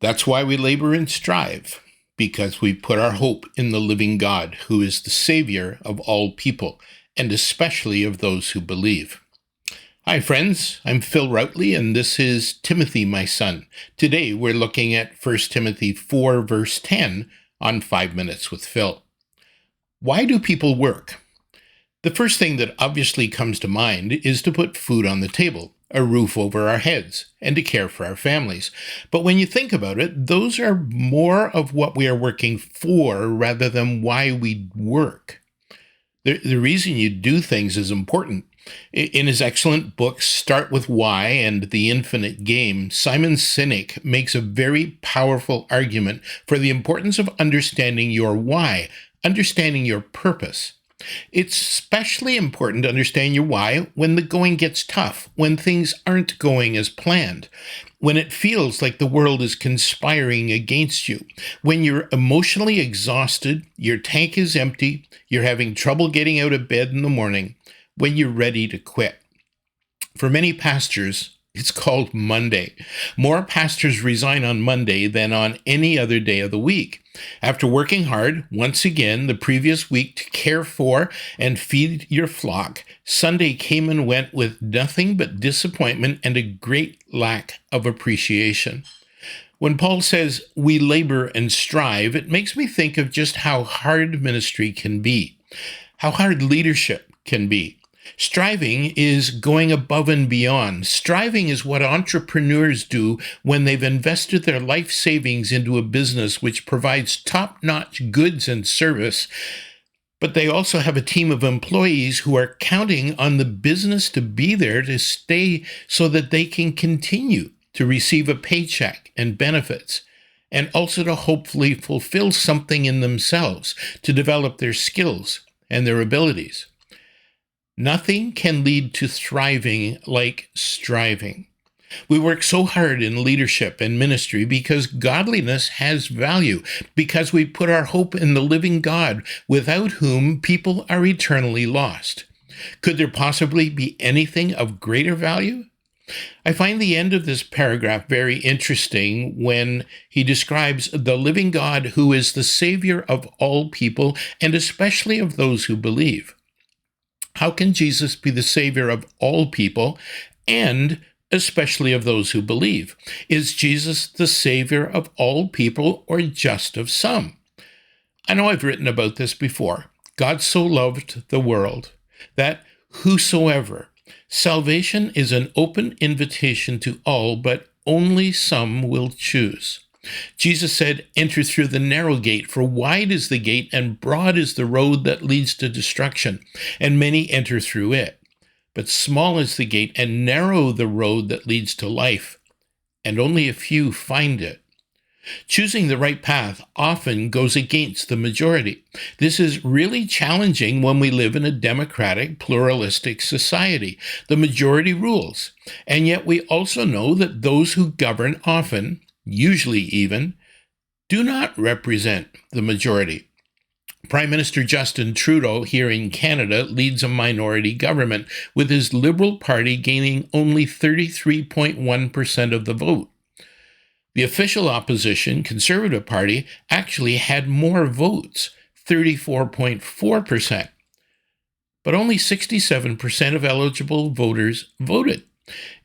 That's why we labor and strive, because we put our hope in the living God, who is the Savior of all people, and especially of those who believe. Hi, friends. I'm Phil Routley, and this is Timothy, my son. Today, we're looking at 1 Timothy 4, verse 10 on 5 Minutes with Phil. Why do people work? The first thing that obviously comes to mind is to put food on the table, a roof over our heads, and to care for our families. But when you think about it, those are more of what we are working for rather than why we work. The reason you do things is important. In his excellent book, Start With Why and The Infinite Game, Simon Sinek makes a very powerful argument for the importance of understanding your why, understanding your purpose. It's especially important to understand your why when the going gets tough, when things aren't going as planned, when it feels like the world is conspiring against you, when you're emotionally exhausted, your tank is empty, you're having trouble getting out of bed in the morning, when you're ready to quit. For many pastors, it's called Monday. More pastors resign on Monday than on any other day of the week. After working hard, once again, the previous week to care for and feed your flock, Sunday came and went with nothing but disappointment and a great lack of appreciation. When Paul says we labor and strive, it makes me think of just how hard ministry can be, how hard leadership can be. Striving is going above and beyond. Striving is what entrepreneurs do when they've invested their life savings into a business which provides top-notch goods and service, but they also have a team of employees who are counting on the business to be there to stay so that they can continue to receive a paycheck and benefits, and also to hopefully fulfill something in themselves, to develop their skills and their abilities. Nothing can lead to thriving like striving. We work so hard in leadership and ministry because godliness has value, because we put our hope in the living God, without whom people are eternally lost. Could there possibly be anything of greater value? I find the end of this paragraph very interesting when he describes the living God who is the Savior of all people, and especially of those who believe. How can Jesus be the Savior of all people and especially of those who believe? Is Jesus the Savior of all people or just of some? I know I've written about this before. God so loved the world that whosoever. Salvation is an open invitation to all, but only some will choose. Jesus said, enter through the narrow gate, for wide is the gate and broad is the road that leads to destruction, and many enter through it. But small is the gate and narrow the road that leads to life, and only a few find it. Choosing the right path often goes against the majority. This is really challenging when we live in a democratic, pluralistic society. The majority rules, and yet we also know that those who govern often, usually even, do not represent the majority. Prime Minister Justin Trudeau here in Canada leads a minority government, with his Liberal Party gaining only 33.1% of the vote. The official opposition, Conservative Party, actually had more votes, 34.4%, but only 67% of eligible voters voted.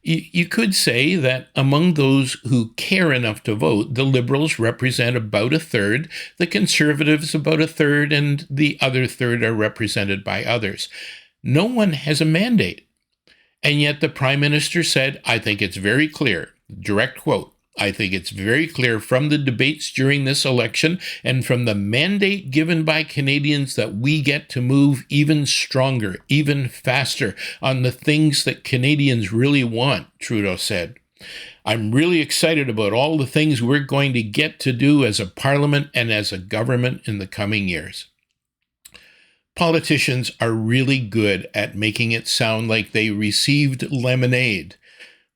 You could say that among those who care enough to vote, the Liberals represent about a third, the Conservatives about a third, and the other third are represented by others. No one has a mandate. And yet the Prime Minister said, I think it's very clear, direct quote, I think it's very clear from the debates during this election and from the mandate given by Canadians that we get to move even stronger, even faster on the things that Canadians really want, Trudeau said. I'm really excited about all the things we're going to get to do as a parliament and as a government in the coming years. Politicians are really good at making it sound like they received lemonade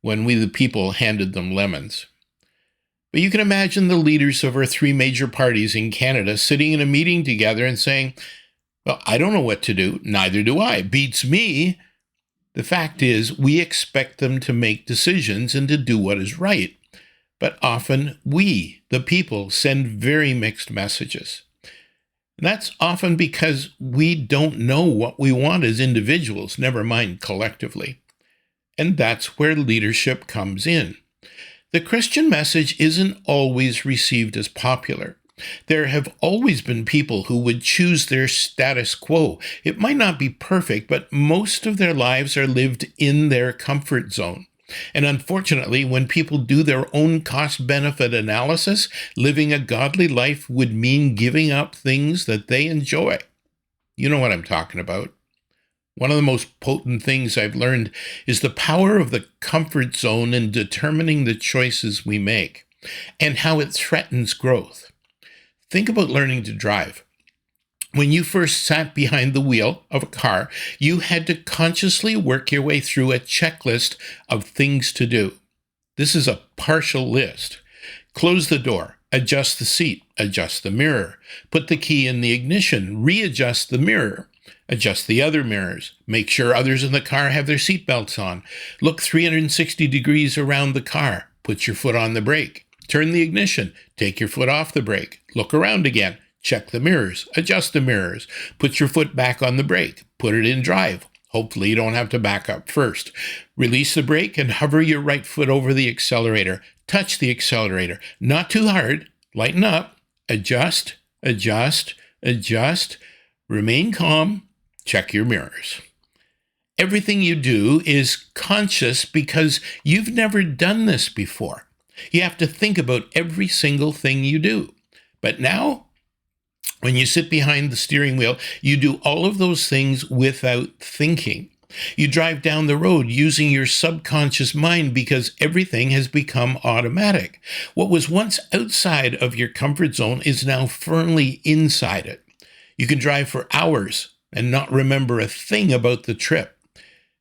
when we the people handed them lemons. But you can imagine the leaders of our three major parties in Canada sitting in a meeting together and saying, well, I don't know what to do. Neither do I. Beats me. The fact is, we expect them to make decisions and to do what is right. but often we, the people, send very mixed messages. And that's often because we don't know what we want as individuals, never mind collectively. And that's where leadership comes in. The Christian message isn't always received as popular. There have always been people who would choose their status quo. It might not be perfect, but most of their lives are lived in their comfort zone. And unfortunately, when people do their own cost-benefit analysis, living a godly life would mean giving up things that they enjoy. You know what I'm talking about. One of the most potent things I've learned is the power of the comfort zone in determining the choices we make and how it threatens growth. Think about learning to drive. When you first sat behind the wheel of a car, you had to consciously work your way through a checklist of things to do. This is a partial list. Close the door, adjust the seat, adjust the mirror, put the key in the ignition, readjust the mirror, adjust the other mirrors, make sure others in the car have their seatbelts on, look 360 degrees around the car, put your foot on the brake, turn the ignition, take your foot off the brake, look around again, check the mirrors, adjust the mirrors, put your foot back on the brake, put it in drive. Hopefully you don't have to back up first. Release the brake and hover your right foot over the accelerator. Touch the accelerator. Not too hard. Lighten up. Adjust, adjust, adjust. Remain calm. Check your mirrors. Everything you do is conscious because you've never done this before. You have to think about every single thing you do. But now, when you sit behind the steering wheel, you do all of those things without thinking. You drive down the road using your subconscious mind because everything has become automatic. What was once outside of your comfort zone is now firmly inside it. You can drive for hours and not remember a thing about the trip,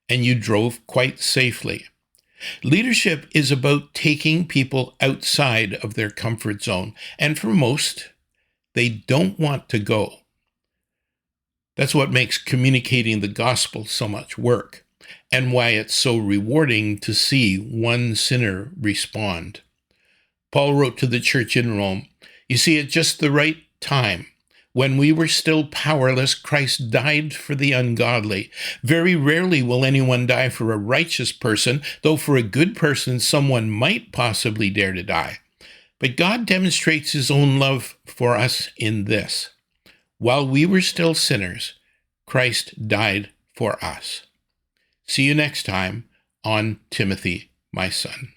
and you drove quite safely. Leadership is about taking people outside of their comfort zone, and for most, they don't want to go. That's what makes communicating the gospel so much work, and why it's so rewarding to see one sinner respond. Paul wrote to the church in Rome, "You see, at just the right time, when we were still powerless, Christ died for the ungodly. Very rarely will anyone die for a righteous person, though for a good person, someone might possibly dare to die. But God demonstrates his own love for us in this: while we were still sinners, Christ died for us." See you next time on Timothy, my son.